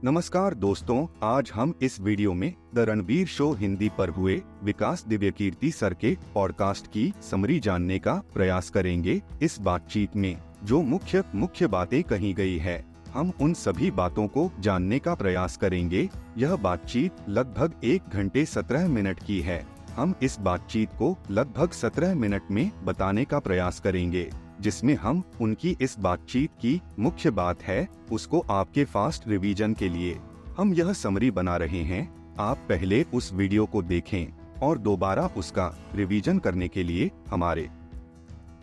नमस्कार दोस्तों, आज हम इस वीडियो में द रणवीर शो हिंदी पर हुए विकास दिव्यकीर्ति सर के पॉडकास्ट की समरी जानने का प्रयास करेंगे। इस बातचीत में जो मुख्य बातें कही गई है, हम उन सभी बातों को जानने का प्रयास करेंगे। यह बातचीत लगभग 1 घंटे 17 मिनट की है। हम इस बातचीत को लगभग 17 मिनट में बताने का प्रयास करेंगे, जिसमें हम उनकी इस बातचीत की मुख्य बात है उसको आपके फास्ट रिवीजन के लिए हम यह समरी बना रहे हैं। आप पहले उस वीडियो को देखें और दोबारा उसका रिवीजन करने के लिए हमारे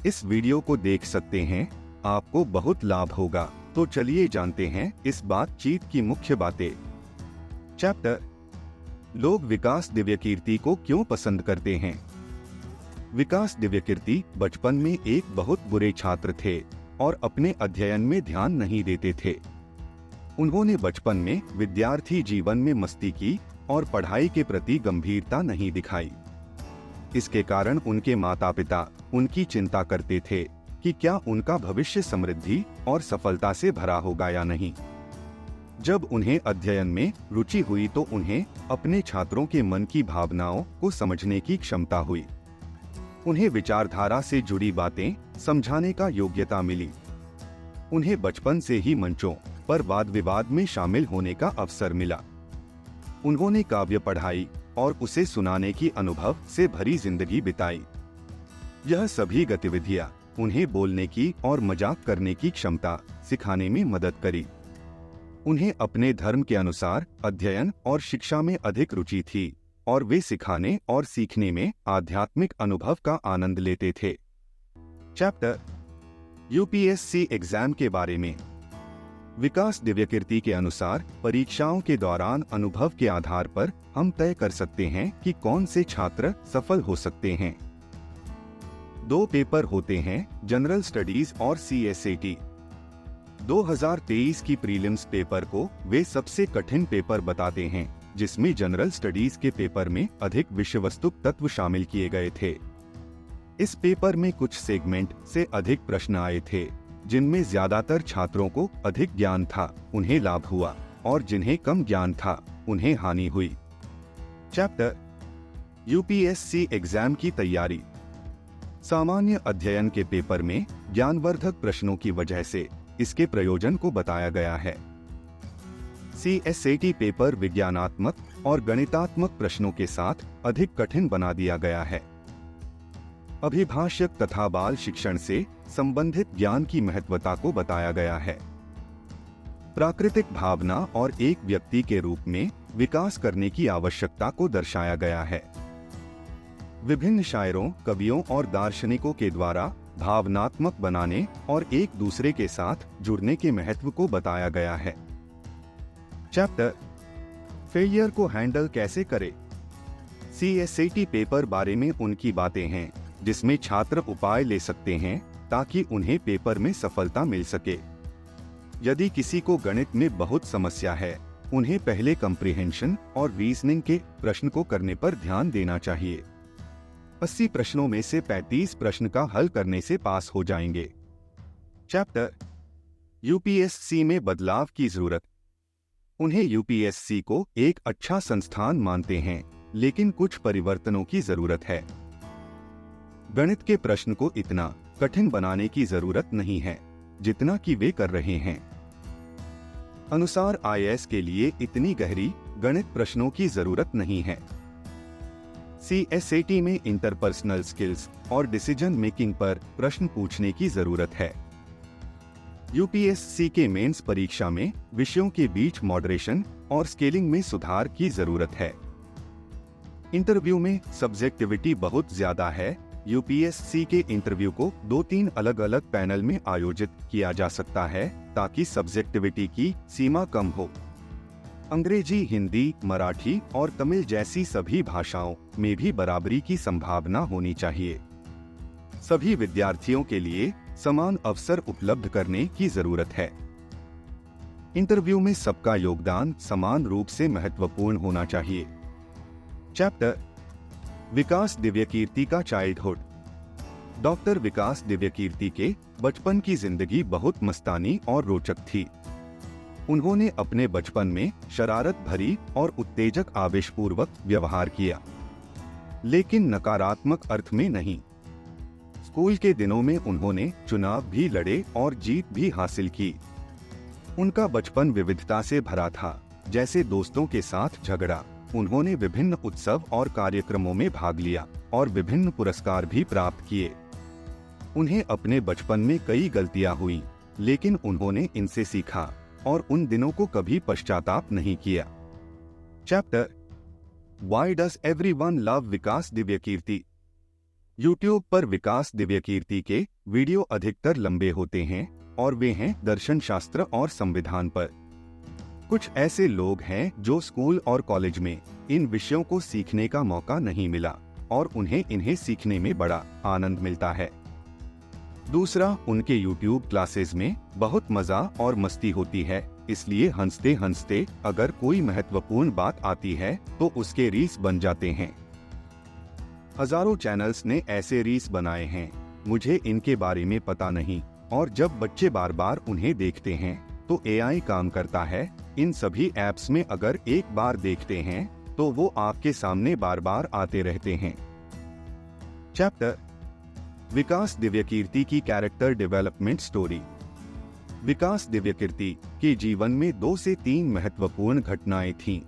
इस वीडियो को देख सकते हैं। आपको बहुत लाभ होगा। तो चलिए जानते हैं इस बातचीत की मुख्य बातें। चैप्टर, लोग विकास दिव्यकीर्ति को क्यों पसंद करते हैं। विकास दिव्यकीर्ति बचपन में एक बहुत बुरे छात्र थे और अपने अध्ययन में ध्यान नहीं देते थे। उन्होंने बचपन में विद्यार्थी जीवन में मस्ती की और पढ़ाई के प्रति गंभीरता नहीं दिखाई। इसके कारण उनके माता पिता उनकी चिंता करते थे कि क्या उनका भविष्य समृद्धि और सफलता से भरा होगा या नहीं। जब उन्हें अध्ययन में रुचि हुई तो उन्हें अपने छात्रों के मन की भावनाओं को समझने की क्षमता हुई। उन्हें विचारधारा से जुड़ी बातें समझाने का योग्यता मिली। उन्हें बचपन से ही मंचों पर वाद विवाद में शामिल होने का अवसर मिला। उन्होंने काव्य पढ़ाई और उसे सुनाने की अनुभव से भरी जिंदगी बिताई। यह सभी गतिविधियां उन्हें बोलने की और मजाक करने की क्षमता सिखाने में मदद करी। उन्हें अपने धर्म के अनुसार अध्ययन और शिक्षा में अधिक रुचि थी और वे सिखाने और सीखने में आध्यात्मिक अनुभव का आनंद लेते थे। चैप्टर, यूपीएससी एग्जाम के बारे में। विकास दिव्यकीर्ति के अनुसार परीक्षाओं के दौरान अनुभव के आधार पर हम तय कर सकते हैं कि कौन से छात्र सफल हो सकते हैं। 2 पेपर होते हैं, जनरल स्टडीज और CSAT। 2023 की प्रीलिम्स पेपर को वे सबसे कठिन पेपर बताते हैं, जिसमें जनरल स्टडीज के पेपर में अधिक विषयवस्तुक तत्व शामिल किए गए थे। इस पेपर में कुछ सेगमेंट से अधिक प्रश्न आए थे, जिनमें ज्यादातर छात्रों को अधिक ज्ञान था, उन्हें लाभ हुआ, और जिन्हें कम ज्ञान था, उन्हें हानि हुई। चैप्टर, यूपीएससी एग्जाम की तैयारी। सामान्य अध्ययन के पेपर में ज्ञानवर्धक प्रश्नों की वजह से इसके प्रयोजन को बताया गया है। CSAT पेपर विज्ञानात्मक और गणितात्मक प्रश्नों के साथ अधिक कठिन बना दिया गया है। अभिभाषक तथा बाल शिक्षण से संबंधित ज्ञान की महत्वता को बताया गया है। प्राकृतिक भावना और एक व्यक्ति के रूप में विकास करने की आवश्यकता को दर्शाया गया है। विभिन्न शायरों, कवियों और दार्शनिकों के द्वारा भावनात्मक बनाने और एक दूसरे के साथ जुड़ने के महत्व को बताया गया है। चैप्टर, फेलियर को हैंडल कैसे करें। CSAT पेपर बारे में उनकी बातें हैं, जिसमें छात्र उपाय ले सकते हैं ताकि उन्हें पेपर में सफलता मिल सके। यदि किसी को गणित में बहुत समस्या है, उन्हें पहले कम्प्रिहेंशन और रीजनिंग के प्रश्न को करने पर ध्यान देना चाहिए। 80 प्रश्नों में से 35 प्रश्न का हल करने से पास हो जाएंगे। चैप्टर, यूपीएससी में बदलाव की जरूरत। उन्हें यूपीएससी को एक अच्छा संस्थान मानते हैं, लेकिन कुछ परिवर्तनों की जरूरत है। गणित के प्रश्न को इतना कठिन बनाने की जरूरत नहीं है जितना कि वे कर रहे हैं। अनुसार IAS के लिए इतनी गहरी गणित प्रश्नों की जरूरत नहीं है। CSAT में इंटरपर्सनल स्किल्स और डिसीजन मेकिंग पर प्रश्न पूछने की जरूरत है। यूपीएससी के मेंस परीक्षा में विषयों के बीच मॉडरेशन और स्केलिंग में सुधार की जरूरत है। इंटरव्यू में सब्जेक्टिविटी बहुत ज्यादा है। यूपीएससी के इंटरव्यू को 2-3 अलग-अलग पैनल में आयोजित किया जा सकता है ताकि सब्जेक्टिविटी की सीमा कम हो। अंग्रेजी, हिंदी, मराठी और तमिल जैसी सभी भाषाओं में भी बराबरी की संभावना होनी चाहिए। सभी विद्यार्थियों के लिए समान अवसर उपलब्ध करने की जरूरत है। इंटरव्यू में सबका योगदान समान रूप से महत्वपूर्ण होना चाहिए। चैप्टर, विकास दिव्यकीर्ति का चाइल्डहुड। डॉक्टर विकास दिव्यकीर्ति के बचपन की जिंदगी बहुत मस्तानी और रोचक थी। उन्होंने अपने बचपन में शरारत भरी और उत्तेजक आवेशपूर्वक व्यवहार किया, लेकिन नकारात्मक अर्थ में नहीं। स्कूल के दिनों में उन्होंने चुनाव भी लड़े और जीत भी हासिल की। उनका बचपन विविधता से भरा था, जैसे दोस्तों के साथ झगड़ा। उन्होंने विभिन्न उत्सव और कार्यक्रमों में भाग लिया और विभिन्न पुरस्कार भी प्राप्त किए। उन्हें अपने बचपन में कई गलतियां हुई, लेकिन उन्होंने इनसे सीखा और उन दिनों को कभी पश्चाताप नहीं किया। Chapter why does everyone love Vikas Divyakirti. YouTube पर विकास दिव्यकीर्ति के वीडियो अधिकतर लंबे होते हैं और वे हैं दर्शन शास्त्र और संविधान पर। कुछ ऐसे लोग हैं जो स्कूल और कॉलेज में इन विषयों को सीखने का मौका नहीं मिला और उन्हें इन्हें सीखने में बड़ा आनंद मिलता है। दूसरा, उनके यूट्यूब क्लासेस में बहुत मजा और मस्ती होती है, इसलिए हंसते हंसते अगर कोई महत्वपूर्ण बात आती है तो उसके रील्स बन जाते हैं। हजारों चैनल्स ने ऐसे रील्स बनाए हैं, मुझे इनके बारे में पता नहीं, और जब बच्चे बार बार उन्हें देखते हैं तो एआई काम करता है। इन सभी ऐप्स में अगर एक बार देखते हैं तो वो आपके सामने बार बार आते रहते हैं। चैप्टर विकास दिव्यकीर्ति की कैरेक्टर डेवलपमेंट स्टोरी। विकास दिव्यकीर्ति के जीवन में 2 से 3 महत्वपूर्ण घटनाएं थीं।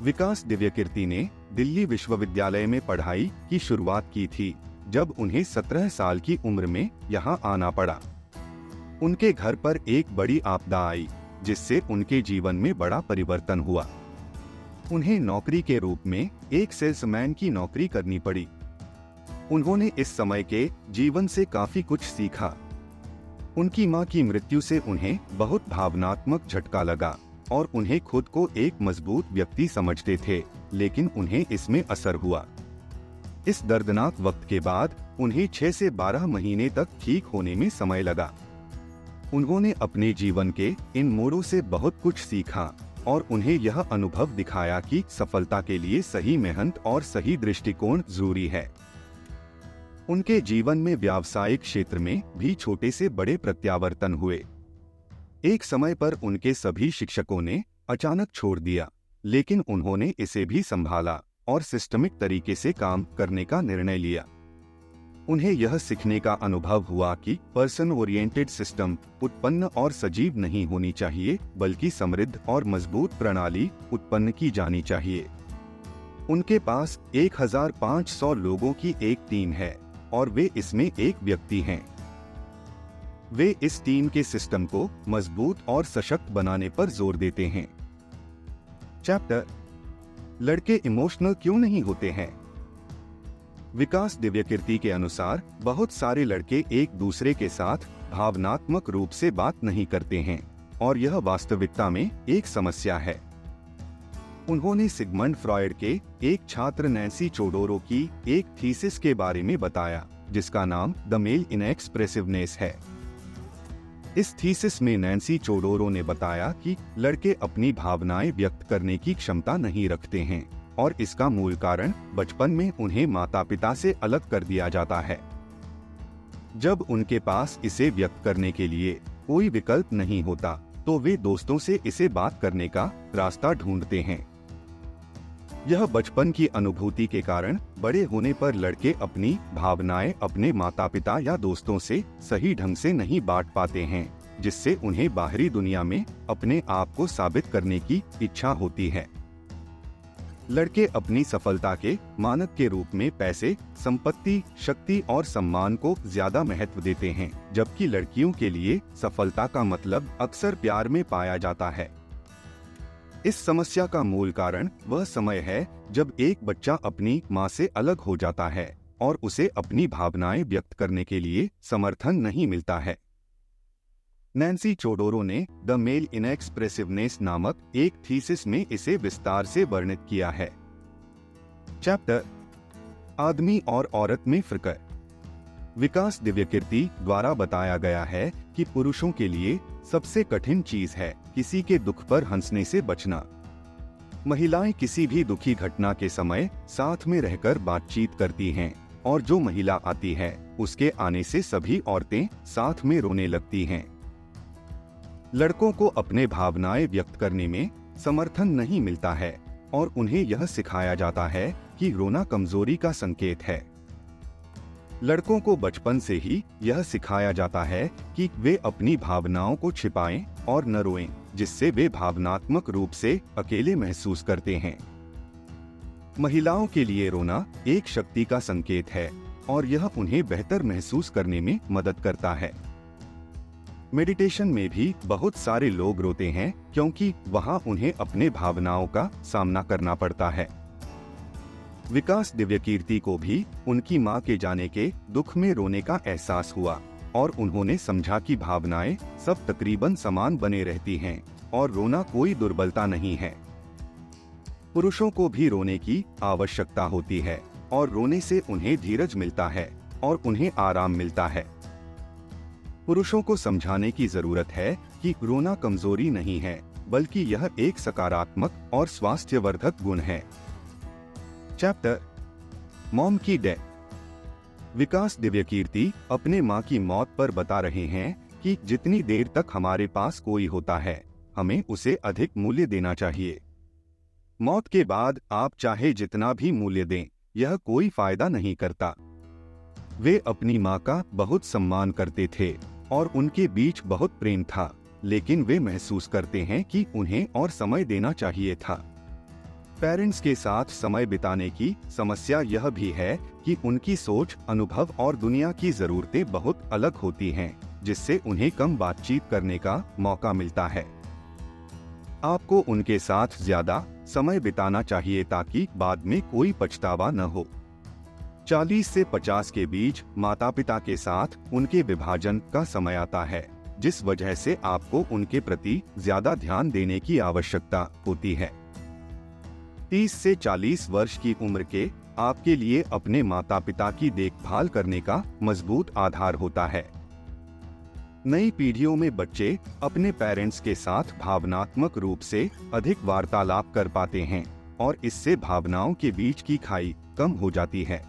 विकास दिव्यकीर्ति ने दिल्ली विश्वविद्यालय में पढ़ाई की शुरुआत की थी जब उन्हें 17 साल की उम्र में यहाँ आना पड़ा। उनके घर पर एक बड़ी आपदा आई जिससे उनके जीवन में बड़ा परिवर्तन हुआ। उन्हें नौकरी के रूप में एक सेल्समैन की नौकरी करनी पड़ी। उन्होंने इस समय के जीवन से काफी कुछ सीखा। उनकी मां की मृत्यु से उन्हें बहुत भावनात्मक झटका लगा और उन्हें खुद को एक मजबूत व्यक्ति समझते थे, लेकिन उन्हें इसमें असर हुआ। इस दर्दनाक वक्त के बाद उन्हें 6 से 12 महीने तक ठीक होने में समय लगा। उन्होंने अपने जीवन के इन मोड़ों से बहुत कुछ सीखा और उन्हें यह अनुभव दिखाया कि सफलता के लिए सही मेहनत और सही दृष्टिकोण जरूरी है। उनके जीवन में व्यावसायिक क्षेत्र में भी छोटे से बड़े प्रत्यावर्तन हुए। एक समय पर उनके सभी शिक्षकों ने अचानक छोड़ दिया, लेकिन उन्होंने इसे भी संभाला और सिस्टमिक तरीके से काम करने का निर्णय लिया। उन्हें यह सीखने का अनुभव हुआ कि पर्सन ओरिएंटेड सिस्टम उत्पन्न और सजीव नहीं होनी चाहिए, बल्कि समृद्ध और मजबूत प्रणाली उत्पन्न की जानी चाहिए। उनके पास 1500 लोगों की एक टीम है और वे इसमें एक व्यक्ति हैं। वे इस टीम के सिस्टम को मजबूत और सशक्त बनाने पर जोर देते हैं। चैप्टर लड़के इमोशनल क्यों नहीं होते हैं। विकास दिव्यकीर्ति के अनुसार बहुत सारे लड़के एक दूसरे के साथ भावनात्मक रूप से बात नहीं करते हैं और यह वास्तविकता में एक समस्या है। उन्होंने सिगमंड फ्रॉयड के एक छात्र नैन्सी चोडोरो की एक थीसिस के बारे में बताया जिसका नाम द मेल इनएक्सप्रेसिवनेस है। इस थीसिस में नैन्सी चोडोरो ने बताया कि लड़के अपनी भावनाएं व्यक्त करने की क्षमता नहीं रखते हैं और इसका मूल कारण बचपन में उन्हें माता पिता से अलग कर दिया जाता है। जब उनके पास इसे व्यक्त करने के लिए कोई विकल्प नहीं होता तो वे दोस्तों से इसे बात करने का रास्ता ढूंढते हैं। यह बचपन की अनुभूति के कारण बड़े होने पर लड़के अपनी भावनाएं अपने माता पिता या दोस्तों से सही ढंग से नहीं बांट पाते हैं, जिससे उन्हें बाहरी दुनिया में अपने आप को साबित करने की इच्छा होती है। लड़के अपनी सफलता के मानक के रूप में पैसे, संपत्ति, शक्ति और सम्मान को ज्यादा महत्व देते हैं, जबकि लड़कियों के लिए सफलता का मतलब अक्सर प्यार में पाया जाता है। इस समस्या का मूल कारण वह समय है जब एक बच्चा अपनी मां से अलग हो जाता है और उसे अपनी भावनाएं व्यक्त करने के लिए समर्थन नहीं मिलता है। नैन्सी चोडोरो ने द मेल इनएक्सप्रेसिवनेस नामक एक थीसिस में इसे विस्तार से वर्णित किया है। चैप्टर आदमी और औरत में फर्क। विकास दिव्यकीर्ति द्वारा बताया गया है कि पुरुषों के लिए सबसे कठिन चीज है किसी के दुख पर हंसने से बचना। महिलाएं किसी भी दुखी घटना के समय साथ में रहकर बातचीत करती हैं और जो महिला आती है उसके आने से सभी औरतें साथ में रोने लगती हैं। लड़कों को अपने भावनाएं व्यक्त करने में समर्थन नहीं मिलता है और उन्हें यह सिखाया जाता है कि रोना कमजोरी का संकेत है। लड़कों को बचपन से ही यह सिखाया जाता है कि वे अपनी भावनाओं को छिपाएं और न रोएं, जिससे वे भावनात्मक रूप से अकेले महसूस करते हैं। महिलाओं के लिए रोना एक शक्ति का संकेत है और यह उन्हें बेहतर महसूस करने में मदद करता है। मेडिटेशन में भी बहुत सारे लोग रोते हैं क्योंकि वहां उन्हें अपने भावनाओं का सामना करना पड़ता है। विकास दिव्यकीर्ति को भी उनकी मां के जाने के दुख में रोने का एहसास हुआ और उन्होंने समझा कि भावनाएं सब तकरीबन समान बने रहती हैं और रोना कोई दुर्बलता नहीं है। पुरुषों को भी रोने की आवश्यकता होती है और रोने से उन्हें धीरज मिलता है और उन्हें आराम मिलता है। पुरुषों को समझाने की जरूरत है कि रोना कमजोरी नहीं है, बल्कि यह एक सकारात्मक और स्वास्थ्यवर्धक गुण है। चैप्टर मॉम की डेथ। विकास दिव्यकीर्ति अपने मां की मौत पर बता रहे हैं कि जितनी देर तक हमारे पास कोई होता है, हमें उसे अधिक मूल्य देना चाहिए। मौत के बाद आप चाहे जितना भी मूल्य दें, यह कोई फायदा नहीं करता। वे अपनी मां का बहुत सम्मान करते थे और उनके बीच बहुत प्रेम था, लेकिन वे महसूस करते हैं कि उन्हें और समय देना चाहिए था। पेरेंट्स के साथ समय बिताने की समस्या यह भी है कि उनकी सोच, अनुभव और दुनिया की जरूरतें बहुत अलग होती हैं, जिससे उन्हें कम बातचीत करने का मौका मिलता है। आपको उनके साथ ज्यादा समय बिताना चाहिए ताकि बाद में कोई पछतावा न हो। 40 से 50 के बीच माता पिता के साथ उनके विभाजन का समय आता है, जिस वजह से आपको उनके प्रति ज्यादा ध्यान देने की आवश्यकता होती है। 30 से 40 वर्ष की उम्र के आपके लिए अपने माता पिता की देखभाल करने का मजबूत आधार होता है। नई पीढ़ियों में बच्चे अपने पेरेंट्स के साथ भावनात्मक रूप से अधिक वार्तालाप कर पाते हैं और इससे भावनाओं के बीच की खाई कम हो जाती है।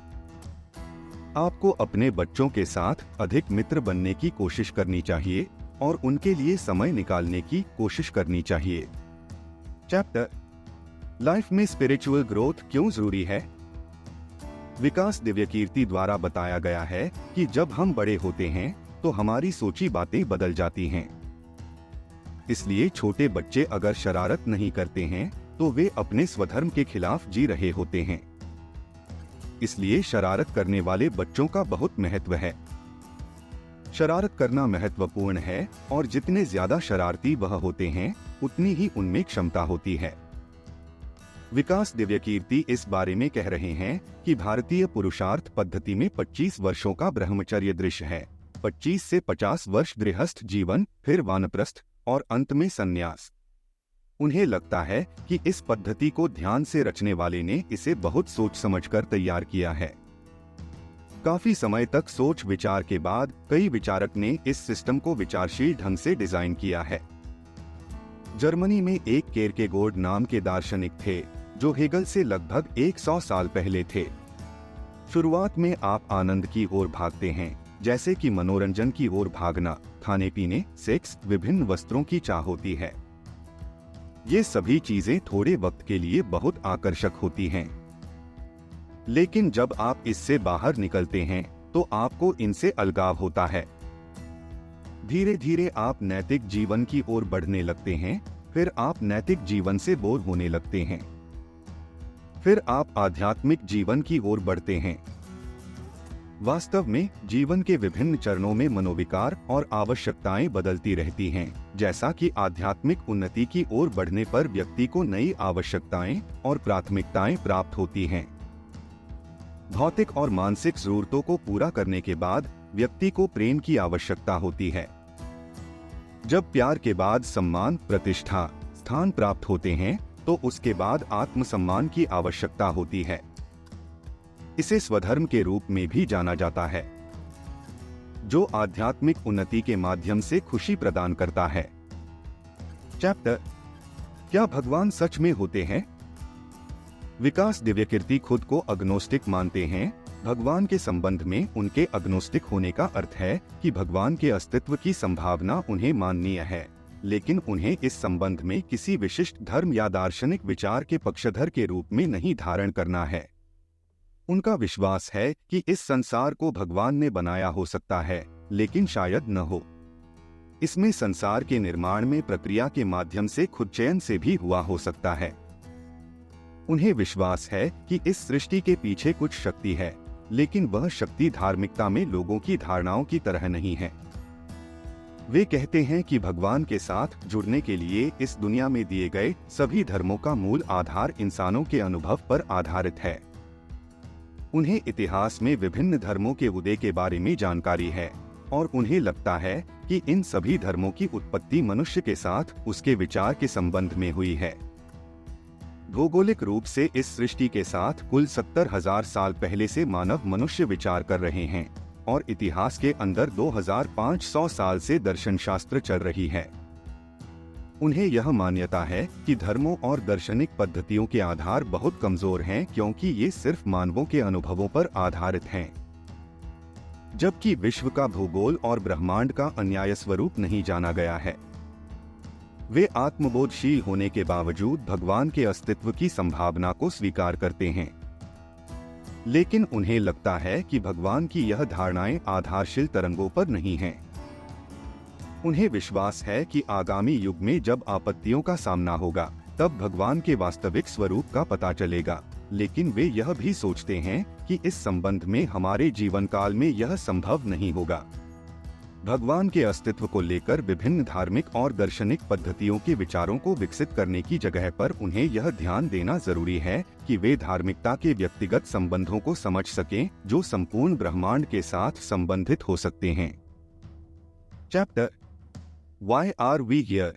आपको अपने बच्चों के साथ अधिक मित्र बनने की कोशिश करनी चाहिए और उनके लिए समय निकालने की कोशिश करनी चाहिए। चैप्टर लाइफ में स्पिरिचुअल ग्रोथ क्यों जरूरी है। विकास दिव्यकीर्ति द्वारा बताया गया है कि जब हम बड़े होते हैं तो हमारी सोची बातें बदल जाती हैं। इसलिए छोटे बच्चे अगर शरारत नहीं करते हैं तो वे अपने स्वधर्म के खिलाफ जी रहे होते हैं। इसलिए शरारत करने वाले बच्चों का बहुत महत्व है। शरारत करना महत्वपूर्ण है और जितने ज्यादा शरारती वह होते हैं, उतनी ही उनमें क्षमता होती है। विकास दिव्यकीर्ति इस बारे में कह रहे हैं कि भारतीय पुरुषार्थ पद्धति में 25 वर्षों का ब्रह्मचर्य दृश्य है, 25 से 50 वर्ष गृहस्थ जीवन, फिर वानप्रस्थ और अंत में संन्यास। उन्हें लगता है कि इस पद्धति को ध्यान से रचने वाले ने इसे बहुत सोच समझकर तैयार किया है। काफी समय तक सोच विचार के बाद कई विचारक ने इस सिस्टम को विचारशील ढंग से डिजाइन किया है। जर्मनी में एक केरकेगोर्ड नाम के दार्शनिक थे जो हेगल से लगभग 100 साल पहले थे। शुरुआत में आप आनंद की ओर भागते हैं, जैसे कि मनोरंजन की ओर भागना, खाने पीने, सेक्स, विभिन्न वस्त्रों की चाह होती है। ये सभी चीजें थोड़े वक्त के लिए बहुत आकर्षक होती हैं, लेकिन जब आप इससे बाहर निकलते हैं तो आपको इनसे अलगाव होता है। धीरे धीरे आप नैतिक जीवन की ओर बढ़ने लगते हैं, फिर आप नैतिक जीवन से बोर होने लगते हैं, फिर आप आध्यात्मिक जीवन की ओर बढ़ते हैं। वास्तव में जीवन के विभिन्न चरणों में मनोविकार और आवश्यकताएं बदलती रहती हैं, जैसा कि आध्यात्मिक उन्नति की ओर बढ़ने पर व्यक्ति को नई आवश्यकताएं और प्राथमिकताएं प्राप्त होती हैं। भौतिक और मानसिक जरूरतों को पूरा करने के बाद व्यक्ति को प्रेम की आवश्यकता होती है। जब प्यार के बाद सम्मान, प्रतिष्ठा, स्थान प्राप्त होते हैं तो उसके बाद आत्मसम्मान की आवश्यकता होती है। इसे स्वधर्म के रूप में भी जाना जाता है, जो आध्यात्मिक उन्नति के माध्यम से खुशी प्रदान करता है। चैप्टर क्या भगवान सच में होते हैं। विकास दिव्यकीर्ति खुद को अग्नोस्टिक मानते हैं। भगवान के संबंध में उनके अग्नोस्टिक होने का अर्थ है कि भगवान के अस्तित्व की संभावना उन्हें माननीय है, लेकिन उन्हें इस संबंध में किसी विशिष्ट धर्म या दार्शनिक विचार के पक्षधर के रूप में नहीं धारण करना है। उनका विश्वास है कि इस संसार को भगवान ने बनाया हो सकता है, लेकिन शायद न हो। इसमें संसार के निर्माण में प्रक्रिया के माध्यम से खुद चयन से भी हुआ हो सकता है। उन्हें विश्वास है कि इस सृष्टि के पीछे कुछ शक्ति है, लेकिन वह शक्ति धार्मिकता में लोगों की धारणाओं की तरह नहीं है। वे कहते हैं कि भगवान के साथ जुड़ने के लिए इस दुनिया में दिए गए सभी धर्मों का मूल आधार इंसानों के अनुभव पर आधारित है। उन्हें इतिहास में विभिन्न धर्मों के उदय के बारे में जानकारी है और उन्हें लगता है कि इन सभी धर्मों की उत्पत्ति मनुष्य के साथ उसके विचार के संबंध में हुई है। भौगोलिक रूप से इस सृष्टि के साथ कुल 70,000 साल पहले से मानव मनुष्य विचार कर रहे हैं और इतिहास के अंदर 2500 साल से दर्शन शास्त्र चल रही है। उन्हें यह मान्यता है कि धर्मों और दार्शनिक पद्धतियों के आधार बहुत कमजोर हैं क्योंकि ये सिर्फ मानवों के अनुभवों पर आधारित हैं, जबकि विश्व का भूगोल और ब्रह्मांड का अन्याय स्वरूप नहीं जाना गया है। वे आत्मबोधशील होने के बावजूद भगवान के अस्तित्व की संभावना को स्वीकार करते हैं, लेकिन उन्हें लगता है कि भगवान की यह धारणाएं आधारशील तरंगों पर नहीं हैं। उन्हें विश्वास है कि आगामी युग में जब आपत्तियों का सामना होगा, तब भगवान के वास्तविक स्वरूप का पता चलेगा, लेकिन वे यह भी सोचते हैं कि इस संबंध में हमारे जीवन काल में यह संभव नहीं होगा। भगवान के अस्तित्व को लेकर विभिन्न धार्मिक और दार्शनिक पद्धतियों के विचारों को विकसित करने की जगह पर उन्हें यह ध्यान देना जरूरी है कि वे धार्मिकता के व्यक्तिगत संबंधों को समझ सकें जो संपूर्ण ब्रह्मांड के साथ संबंधित हो सकते हैं। Chapter Why are we here?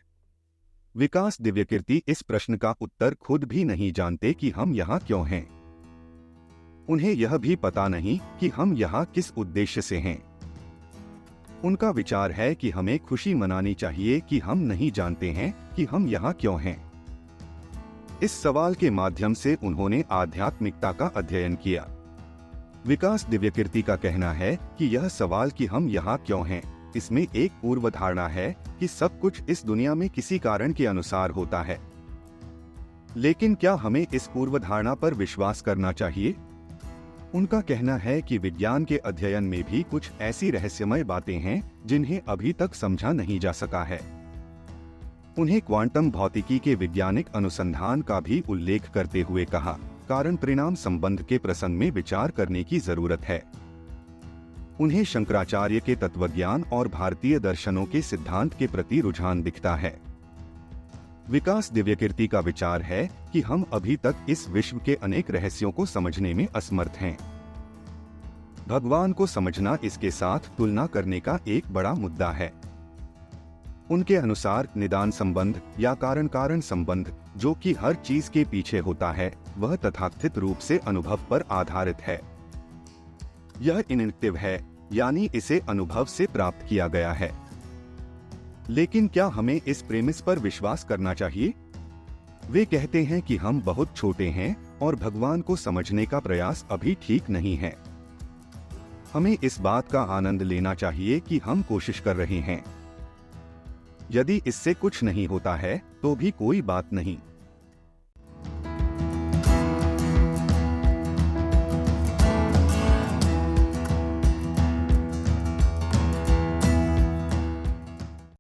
विकास दिव्यकीर्ति इस प्रश्न का उत्तर खुद भी नहीं जानते कि हम यहाँ क्यों हैं। उन्हें यह भी पता नहीं कि हम यहाँ किस उद्देश्य से हैं। उनका विचार है कि हमें खुशी मनानी चाहिए कि हम नहीं जानते हैं कि हम यहाँ क्यों हैं। इस सवाल के माध्यम से उन्होंने आध्यात्मिकता का अध्ययन किया। विकास दिव्यकीर्ति का कहना है कि यह सवाल कि हम यहाँ क्यों हैं, इसमें एक पूर्व धारणा है कि सब कुछ इस दुनिया में किसी कारण के अनुसार होता है। लेकिन क्या हमें इस पूर्व धारणा पर विश्वास करना चाहिए? उनका कहना है कि विज्ञान के अध्ययन में भी कुछ ऐसी रहस्यमय बातें हैं जिन्हें अभी तक समझा नहीं जा सका है। उन्हें क्वांटम भौतिकी के वैज्ञानिक अनुसंधान का भी उल्लेख करते हुए कहा, कारण परिणाम संबंध के प्रसंग में विचार करने की जरूरत है। उन्हें शंकराचार्य के तत्वज्ञान और भारतीय दर्शनों के सिद्धांत के प्रति रुझान दिखता है। विकास दिव्यकीर्ति का विचार है कि हम अभी तक इस विश्व के अनेक रहस्यों को समझने में असमर्थ हैं। भगवान को समझना इसके साथ तुलना करने का एक बड़ा मुद्दा है। उनके अनुसार निदान संबंध या कारण कारण संबंध जो कि हर चीज के पीछे होता है, वह तथाकथित रूप से अनुभव पर आधारित है। यह इंट्यूटिव है, यानी इसे अनुभव से प्राप्त किया गया है। लेकिन क्या हमें इस प्रेमिस पर विश्वास करना चाहिए? वे कहते हैं कि हम बहुत छोटे हैं और भगवान को समझने का प्रयास अभी ठीक नहीं है। हमें इस बात का आनंद लेना चाहिए कि हम कोशिश कर रहे हैं। यदि इससे कुछ नहीं होता है तो भी कोई बात नहीं।